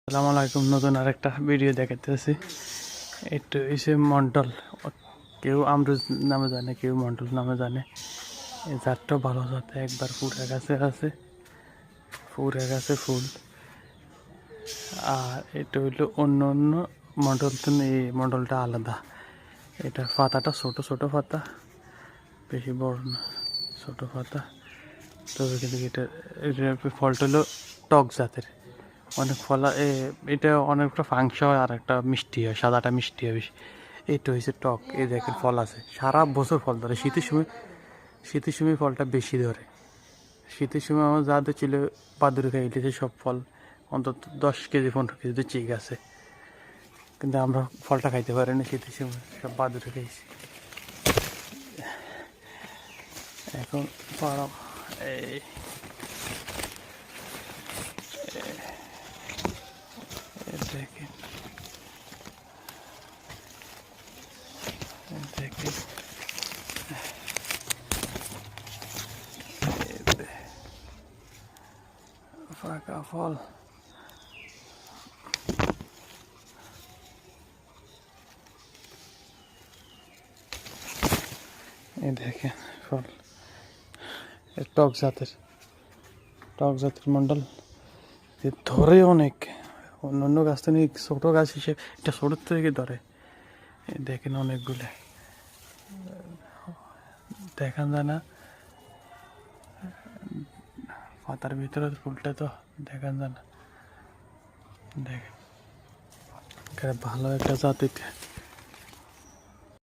আসসালামু আলাইকুম, নতুন আরেকটা ভিডিও দেখাতেছি। একটু এসে মন্ডল, কেউ আমরুজ নামে জানে, কেউ মন্ডল নামে জানে। এই জাতটাও ভালো জাত, একবার পুরা গাছে আছে, পুরা গাছে ফুল। আর এটা হইলো অন্য অন্য মন্ডল থেকে এই মন্ডলটা আলাদা। এটা পাতাটা ছোট ছোট পাতা, বেশি বড় না, ছোট পাতা। তবে কিন্তু এটা ফলটা হলো টক জাতের, অনেক ফল। এটা অনেকটা ফাংশন হয়, আর একটা মিষ্টি হয়, সাদাটা মিষ্টি হয় বেশি। এইটা হয়েছে টক। এই দেখেন ফল আছে, সারা বছর ফল ধরে। শীতের সময় ফলটা বেশি ধরে। শীতের সময় আমার যাদের ছিল বাদুড়ে খাইতেছে সব ফল, অন্তত 10 কেজি 15 কেজি তো চিক আছে, কিন্তু আমরা ফলটা খাইতে পারি না শীতের সময়, সব বাদুড়ে খাইছি। এখন পাড়া এই দেখেন দেখেন ফাঁকা ফল। এই দেখেন ফল, টক জাতের মন্ডল। ধরে অনেক, অন্য অন্য গাছ থেকে ছোটো গাছ হিসেবে এটা ছোটোর থেকে ধরে। দেখেন অনেকগুলো, দেখান যায় না পাতার ভিতরে ফুলটা, তো দেখান যায় না। দেখেন ভালো একটা জাত এটা।